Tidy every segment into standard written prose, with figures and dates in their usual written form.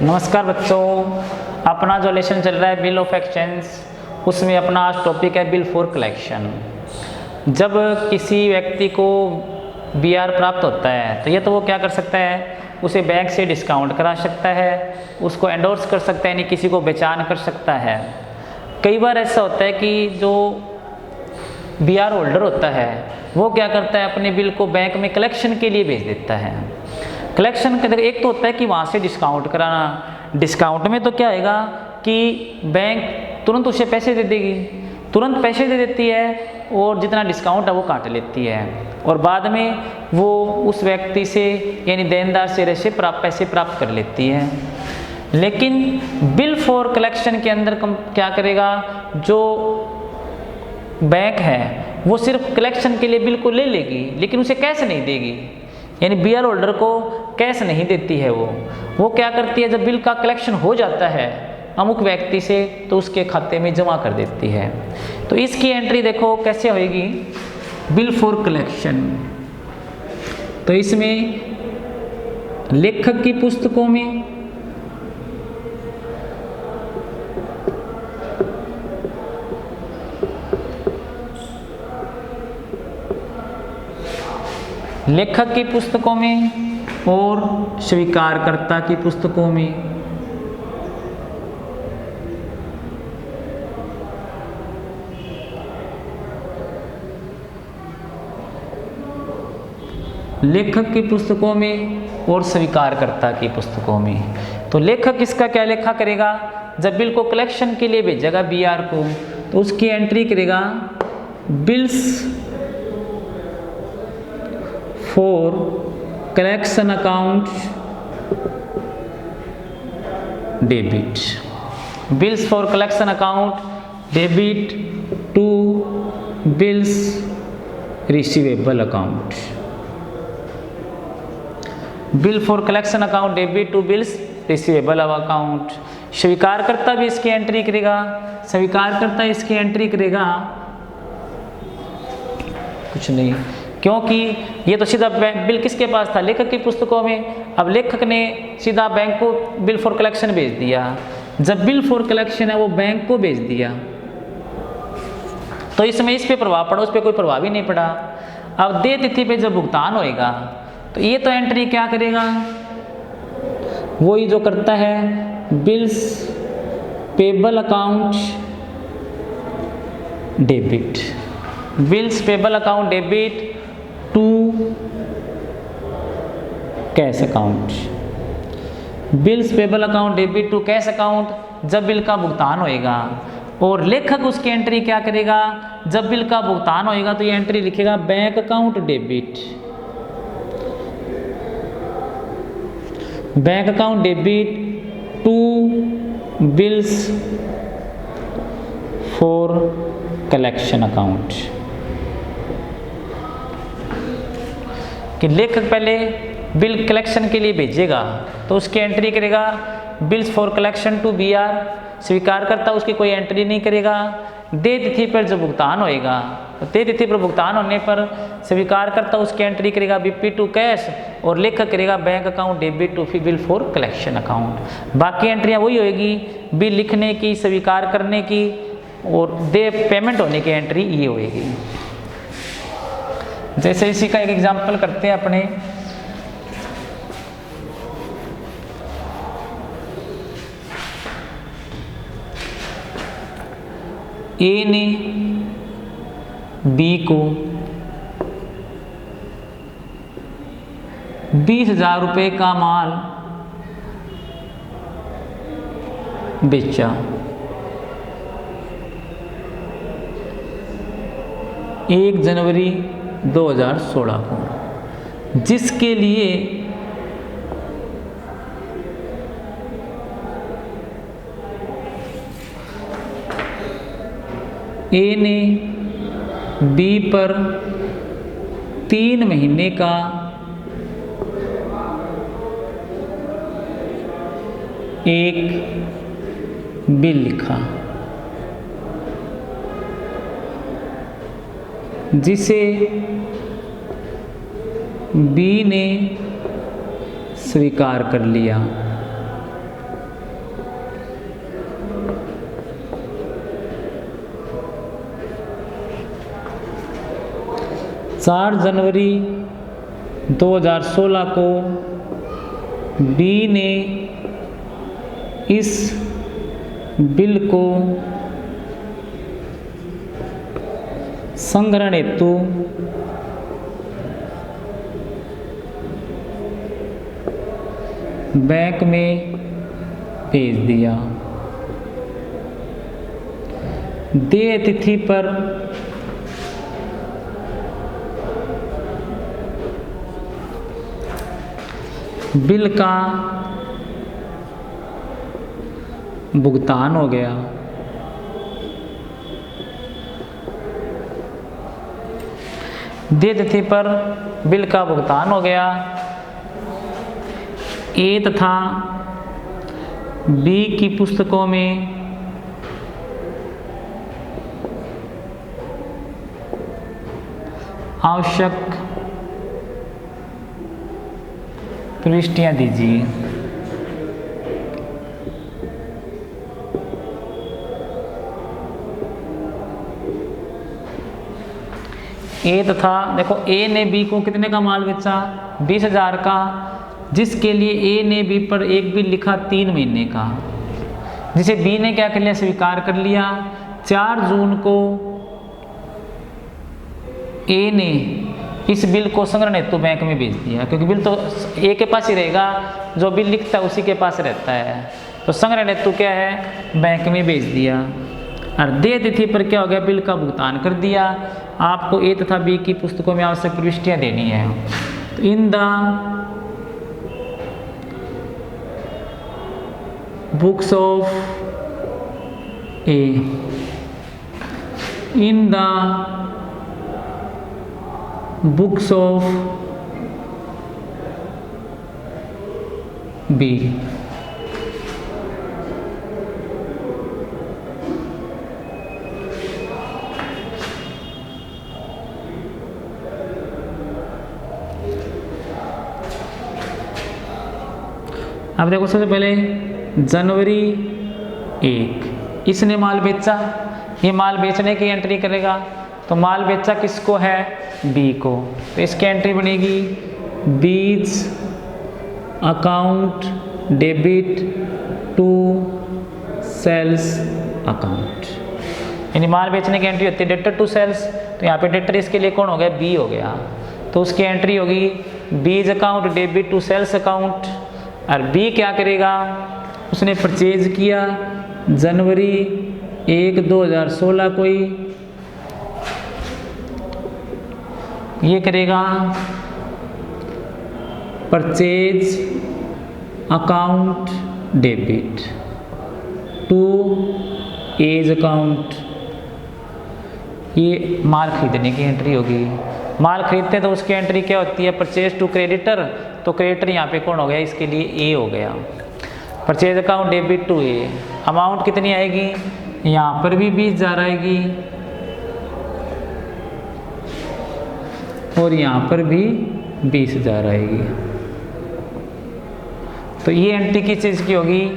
नमस्कार बच्चों, अपना जो लेसन चल रहा है बिल ऑफ एक्सचेंज, उसमें अपना आज टॉपिक है बिल फॉर कलेक्शन। जब किसी व्यक्ति को बीआर प्राप्त होता है तो ये तो वो क्या कर सकता है, उसे बैंक से डिस्काउंट करा सकता है, उसको एंडोर्स कर सकता है, यानी किसी को बेचान कर सकता है। कई बार ऐसा होता है कि जो बीआर होल्डर होता है वो क्या करता है, अपने बिल को बैंक में कलेक्शन के लिए भेज देता है। कलेक्शन का एक तो होता है कि वहाँ से डिस्काउंट कराना। डिस्काउंट में तो क्या आएगा कि बैंक तुरंत उसे पैसे दे देगी, तुरंत पैसे दे देती है और जितना डिस्काउंट है वो काट लेती है, और बाद में वो उस व्यक्ति से यानी देनदार से पैसे प्राप्त कर लेती है। लेकिन बिल फॉर कलेक्शन के अंदर क्या करेगा, जो बैंक है वो सिर्फ कलेक्शन के लिए बिल को ले लेगी, लेकिन उसे कैश नहीं देगी, यानी बीआर होल्डर को कैश नहीं देती है। वो क्या करती है, जब बिल का कलेक्शन हो जाता है अमुक व्यक्ति से तो उसके खाते में जमा कर देती है। तो इसकी एंट्री देखो कैसे होगी, बिल फॉर कलेक्शन। तो इसमें लेखक की पुस्तकों में लेखक की पुस्तकों में और स्वीकारकर्ता की पुस्तकों में लेखक की पुस्तकों में और स्वीकारकर्ता की पुस्तकों में। तो लेखक इसका क्या लेखा करेगा, जब बिल को कलेक्शन के लिए भेजेगा बीआर को तो उसकी एंट्री करेगा bills for collection account debit, bills for collection account debit to bills receivable account. Bill for collection account debit to bills receivable account. स्वीकारकर्ता भी इसकी एंट्री करेगा, स्वीकारकर्ता इसकी एंट्री करेगा कुछ नहीं, क्योंकि ये तो सीधा बिल किसके पास था, लेखक की पुस्तकों में। अब लेखक ने सीधा बैंक को बिल फॉर कलेक्शन भेज दिया। जब बिल फॉर कलेक्शन है वो बैंक को भेज दिया तो इसमें इस पे प्रभाव पड़ा, उस पर कोई प्रभाव ही नहीं पड़ा। अब दे तिथि पे जब भुगतान होएगा तो ये तो एंट्री क्या करेगा, वही जो करता है bills payable account debit, bills payable account debit to cash account, bills payable account debit to cash account. जब बिल का भुगतान होएगा और लेखक उसकी एंट्री क्या करेगा, जब बिल का भुगतान होएगा तो ये एंट्री लिखेगा bank account debit, bank account debit to bills for collection account. कि लेखक पहले बिल कलेक्शन के लिए भेजेगा तो उसकी एंट्री करेगा bills for collection to BR, स्वीकार करता उसकी कोई एंट्री नहीं करेगा। दे तिथि पर जब भुगतान होएगा तो दे तिथि पर भुगतान होने पर स्वीकार करता उसकी एंट्री करेगा बीपी टू कैश, और लेखक करेगा bank account debit to bill for collection account. बाकी एंट्रियाँ वही होएगी, बिल लिखने की, स्वीकार करने की और दे पेमेंट होने की एंट्री ये होएगी। जैसे इसी का एक एग्जाम्पल करते हैं अपने। ए ने बी को 20,000 रुपये का माल बेचा। 1 जनवरी 2016 को, जिसके लिए ए ने बी पर 3 महीने का एक बिल लिखा, जिसे बी ने स्वीकार कर लिया। 4 जनवरी 2016 को बी ने इस बिल को संग्रहण हेतु बैंक में भेज दिया। देय तिथि पर बिल का भुगतान हो गया। देय तिथि पर बिल का भुगतान हो गया। ए तथा बी की पुस्तकों में आवश्यक प्रविष्टियां दीजिए। ए तथा देखो ए ने बी को कितने का माल बेचा 20,000 का, जिसके लिए ए ने बी पर एक बिल लिखा 3 महीने का, जिसे बी ने क्या कर लिया, स्वीकार कर लिया। 4 जून को ए ने इस बिल को संग्रहण हेतु बैंक में भेज दिया, क्योंकि बिल तो ए के पास ही रहेगा, जो बिल लिखता है उसी के पास रहता है, तो संग्रहण हेतु क्या है, बैंक में भेज दिया। और देय तिथि पर क्या हो गया, बिल का भुगतान कर दिया। आपको ए तथा बी की पुस्तकों में आवश्यक प्रविष्टियां देनी है। तो in the books of A, in the books of B, अब देखो सबसे पहले जनवरी 1 इसने माल बेचा, ये माल बेचने की एंट्री करेगा, तो माल बेचा किसको है, बी को, तो इसकी एंट्री बनेगी B's account debit to sales account. यानी माल बेचने की एंट्री होती है डेटर टू सेल्स, तो यहाँ पे डेटर इसके लिए कौन हो गया, बी हो गया, तो उसकी एंट्री होगी B's account debit to sales account. और बी क्या करेगा, उसने परचेज किया जनवरी 1 2016 को ही, ये करेगा purchase account debit to A's account, ये माल खरीदने की एंट्री होगी। माल खरीदते तो उसकी एंट्री क्या होती है, परचेज टू क्रेडिटर, तो क्रेडिटर यहाँ पे कौन हो गया, इसके लिए ए हो गया। Purchase account debit to A, amount कितनी आएगी, यहाँ पर भी 20,000 आएगी और यहाँ पर भी 20,000 आएगी। तो ये एंट्री किस चीज़ की होगी,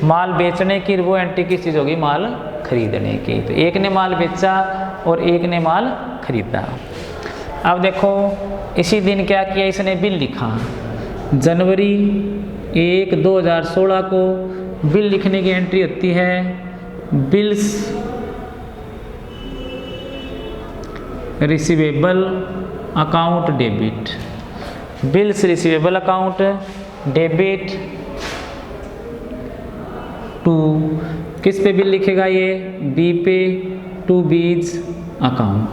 माल बेचने की, वो एंट्री किस चीज़ होगी, माल खरीदने की। तो एक ने माल बेचा और एक ने माल खरीदा। अब देखो इसी दिन क्या किया, इसने बिल लिखा जनवरी 1 2016 को, बिल लिखने की एंट्री होती है bills receivable account debit, bills receivable account debit to, किस पे बिल लिखेगा ये, बी पे, to B's account,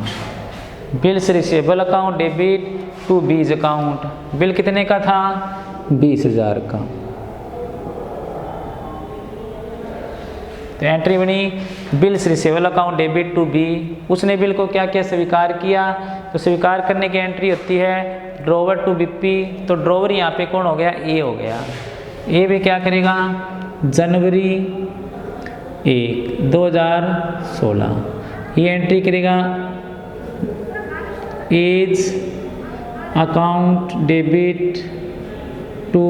bills receivable account debit to B's account. Bill कितने का था, 20,000 का। तो एंट्री बनी bills receivable account debit to B, उसने बिल को क्या किया, स्वीकार किया, तो स्वीकार करने की एंट्री होती है ड्रॉवर टू बीपी, तो ड्रॉवर यहाँ पे कौन हो गया, ए हो गया। ए भी क्या करेगा, जनवरी 1 2016 ये एंट्री करेगा A's account debit to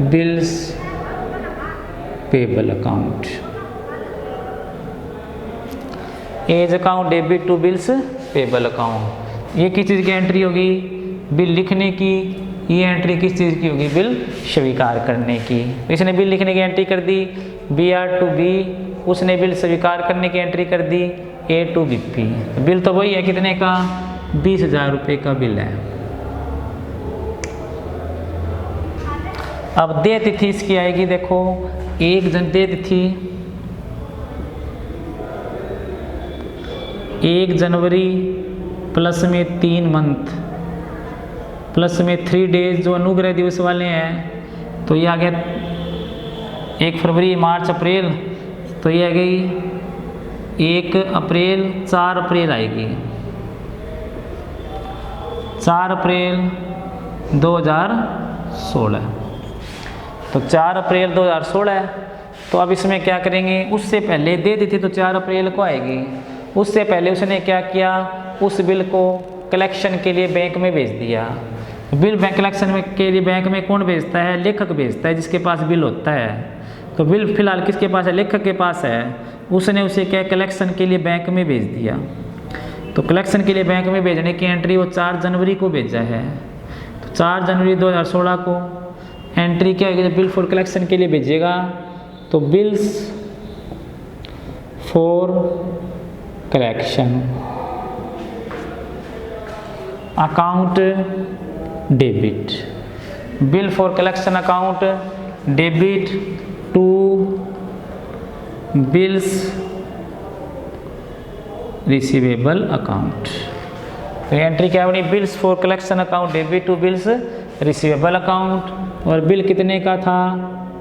bills payable account, A's account debit to bills payable account. ये किस चीज़ की एंट्री होगी? बिल लिखने की। ये एंट्री किस चीज़ की होगी? बिल स्वीकार करने की। इसने बिल लिखने की एंट्री कर दी BR to B, उसने बिल स्वीकार करने की एंट्री कर दी A to BP। बिल तो वही है, कितने का? 20,000 रुपये का बिल है। अब देय तिथि इसकी आएगी, देखो 1 देय तिथि 1 जनवरी प्लस में 3 मंथ प्लस में 3 डेज जो अनुग्रह दिवस वाले हैं, तो ये आ गया 1 फरवरी, मार्च, अप्रैल, तो ये आ गई 1 अप्रैल, 4 अप्रैल आएगी, 4 अप्रैल 2016। तो 4 अप्रैल 2016। तो अब इसमें क्या करेंगे? उससे पहले दे दी थी तो 4 अप्रैल को आएगी। उससे पहले उसने क्या किया? उस बिल को कलेक्शन के लिए बैंक में भेज दिया। बिल बैंक कलेक्शन में के लिए बैंक में कौन भेजता है? लेखक भेजता है, जिसके पास बिल होता है। तो बिल फिलहाल किसके पास है? लेखक के पास है। उसने उसे क्या कलेक्शन के लिए बैंक में भेज दिया। तो कलेक्शन के लिए बैंक में भेजने की एंट्री वो 4 जनवरी को भेजा है। तो 4 जनवरी 2016 को एंट्री क्या होगी? जब बिल फॉर कलेक्शन के लिए भेजेगा तो bills for collection account debit, bill for collection account debit to bills receivable account. तो एंट्री क्या बनी? Bills for collection account debit to bills receivable account. और बिल कितने का था?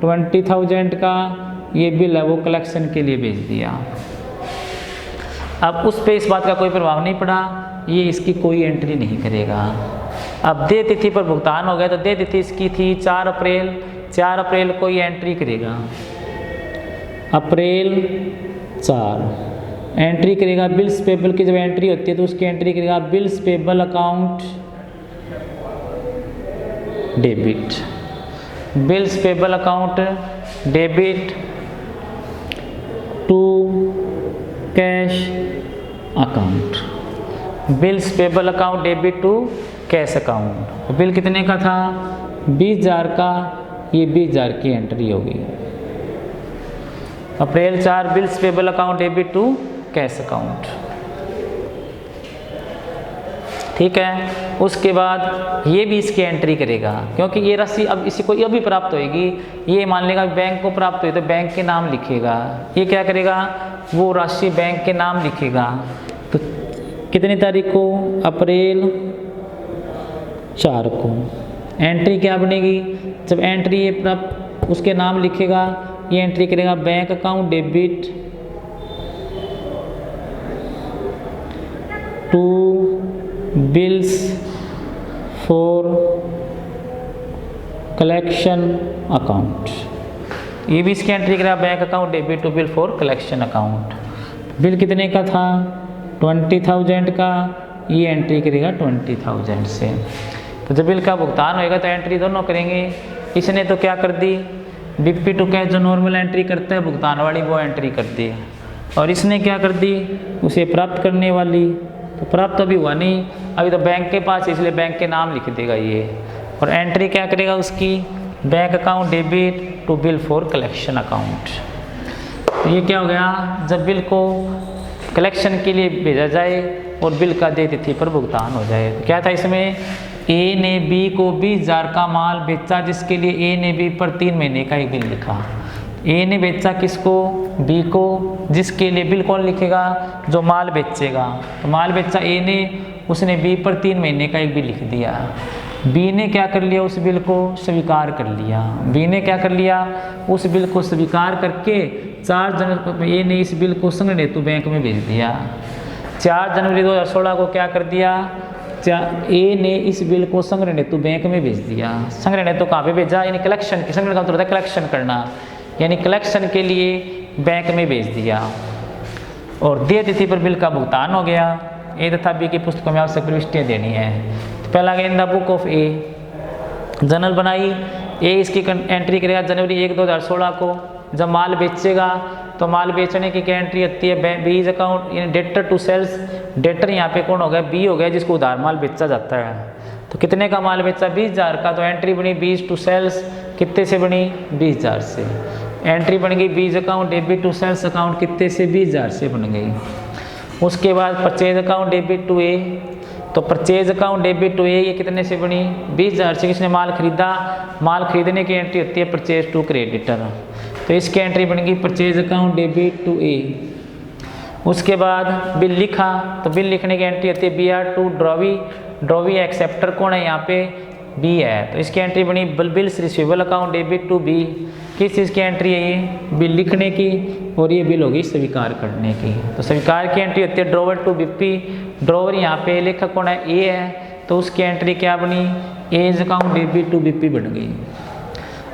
20,000 का ये बिल है, वो कलेक्शन के लिए भेज दिया। अब उस पे इस बात का कोई प्रभाव नहीं पड़ा, ये इसकी कोई एंट्री नहीं करेगा। अब देय तिथि पर भुगतान हो गया, तो देय तिथि इसकी थी 4 अप्रैल। 4 अप्रैल को ये एंट्री करेगा, अप्रैल 4 एंट्री करेगा। बिल्स पेबल की जब एंट्री होती है तो उसकी एंट्री करेगा bills payable account debit, bills payable account debit to cash account, bills payable account debit to cash account. Bill कितने का था? 20,000 का, ये 20,000 की एंट्री होगी। April 4 bills payable account debit to cash account. ठीक है। उसके बाद ये भी इसकी एंट्री करेगा, क्योंकि ये राशि अब इसी को अभी प्राप्त होगी। ये मान लेगा बैंक को प्राप्त हुई तो बैंक के नाम लिखेगा। ये क्या करेगा? वो राशि बैंक के नाम लिखेगा। तो कितनी तारीख को? अप्रैल 4 को एंट्री क्या बनेगी? जब एंट्री ये प्राप्त उसके नाम लिखेगा, ये एंट्री करेगा bank account debit to bills for collection account. ये भी इसकी एंट्री करेगा bank account debit to bill for collection account. Bill कितने का था? 20,000 का, ये एंट्री करेगा 20,000 से। तो जब बिल का भुगतान होएगा तो एंट्री दोनों करेंगे। इसने तो क्या कर दी? BP टू कैश जो नॉर्मल एंट्री करता है भुगतान वाली, वो एंट्री कर दी। और इसने क्या कर दी? उसे प्राप्त करने वाली। तो प्राप्त अभी हुआ नहीं, अभी तो बैंक के पास, इसलिए बैंक के नाम लिख देगा ये। और एंट्री क्या करेगा उसकी? Bank account debit to bill for collection account. तो ये क्या हो गया? जब बिल को कलेक्शन के लिए भेजा जाए और बिल का देय तिथि पर भुगतान हो जाए। तो क्या था इसमें? A ने B को 20,000 का माल बेचा, जिसके लिए A ने B पर 3 महीने का एक बिल लिखा। A ने बेचा किसको? B को, जिसके लिए बिल कौन लिखेगा? जो माल बेचेगा। तो माल बेचा A ने, उसने B पर 3 महीने का एक बिल लिख दिया। B ने क्या कर लिया? उस बिल को स्वीकार कर लिया। B ने क्या कर लिया? उस बिल को स्वीकार करके 4 जनवरी A ने इस बिल को संग्रहण हेतु बैंक में भेज दिया। 4 जनवरी 2016 को क्या कर दिया? A ने इस बिल को संग्रहण हेतु बैंक में भेज दिया। संग्रहण हेतु कहाँ पे भेजा? यानी कलेक्शन की, संग्रहण का मतलब होता है कलेक्शन करना, यानी कलेक्शन के लिए बैंक में भेज दिया। और देय तिथि पर बिल का भुगतान हो गया। A तथा B की पुस्तकों में आवश्यक प्रविष्टियाँ देनी है। तो पहला गया in the book of A, journal बनाई। A इसकी एंट्री करेगा जनवरी 1 2016 को। जब माल बेचेगा तो माल बेचने की क्या एंट्री होती है, बीज अकाउंट यानी डेटर टू सेल्स। डेटर यहाँ पे कौन हो गया, बी हो गया, जिसको उधार माल बेचा जाता है। तो कितने का माल बेचा, 20,000 का, तो एंट्री बनी बीज टू सेल्स, कितने से बनी, 20,000 से। एंट्री बन गई B's account debit to sales account, कितने से, 20,000 से बन गई। उसके बाद purchase account debit to A, तो purchase account debit to A ये कितने से बनी, 20,000 से। किसने माल खरीदा, माल खरीदने की एंट्री होती है परचेज टू क्रेडिटर, तो इसकी एंट्री बन गई परचेज अकाउंट डेबिट टू ए। उसके बाद बिल लिखा, तो बिल लिखने की एंट्री होती है BR to drawee. Drawee acceptor कौन है यहाँ पे, बी है, तो इसकी एंट्री बनी bills receivable account debit to B. किस चीज़ की एंट्री है ये, बिल लिखने की, और ये बिल होगी स्वीकार करने की। तो स्वीकार की एंट्री होती है ड्रॉवर टू बीपी। ड्रॉवर यहाँ पे लेखक कौन है, ए है, तो उसकी एंट्री क्या बनी, A's account debit to BP बन गई।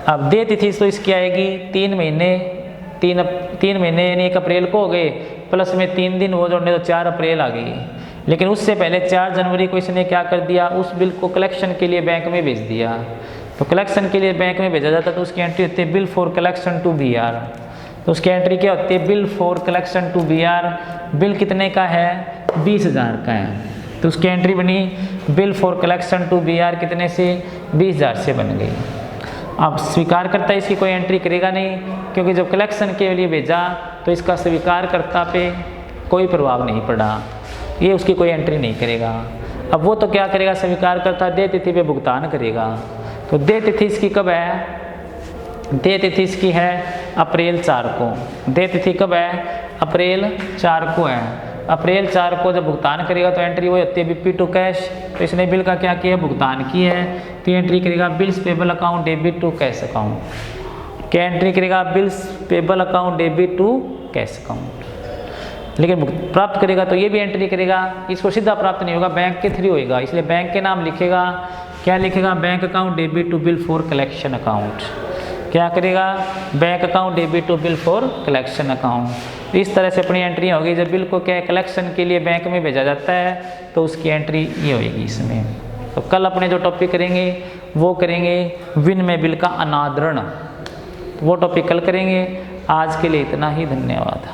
अब दे तिथि तो इसकी आएगी 3 महीने, 3 महीने यानी 1 अप्रैल को हो गए, प्लस में 3 दिन वो जोड़ने, तो 4 अप्रैल आ गई। लेकिन उससे पहले 4 जनवरी को इसने क्या कर दिया, उस बिल को कलेक्शन के लिए बैंक में भेज दिया। तो कलेक्शन के लिए बैंक में भेजा जाता, तो उसकी एंट्री होती है bill for collection to BR। तो उसकी एंट्री क्या होती है, bill for collection to BR। Bill कितने का है, 20,000 का है, तो उसकी एंट्री बनी bill for collection to BR, कितने से, 20,000 से बन गई। अब स्वीकार करता है इसकी कोई एंट्री करेगा नहीं, क्योंकि जब कलेक्शन के लिए भेजा तो इसका स्वीकार करता पे कोई प्रभाव नहीं पड़ा, ये उसकी कोई एंट्री नहीं करेगा। अब वो तो क्या करेगा, स्वीकार करता दे तिथि पे भुगतान करेगा। तो दे तिथि इसकी कब है, दे तिथि इसकी है अप्रैल 4 को। दे तिथि कब है, अप्रैल 4 को है। अप्रैल 4 को जब भुगतान करेगा तो एंट्री वो होती है बीपी टू कैश। तो इसने बिल का क्या किया, भुगतान की है, तो एंट्री करेगा bills payable account debit to cash account. क्या एंट्री करेगा, bills payable account debit to cash account. लेकिन प्राप्त करेगा तो ये भी एंट्री करेगा, इसको सीधा प्राप्त नहीं होगा, बैंक के थ्रू होगा, इसलिए बैंक के नाम लिखेगा। क्या लिखेगा, bank account debit to bill for collection account. क्या करेगा, bank account debit to bill for collection account. इस तरह से अपनी एंट्री होगी। जब बिल को क्या कलेक्शन के लिए बैंक में भेजा जाता है तो उसकी एंट्री ये होगी इसमें। तो कल अपने जो टॉपिक करेंगे वो करेंगे विनिमय बिल का अनादरण, वो टॉपिक कल करेंगे। आज के लिए इतना ही, धन्यवाद।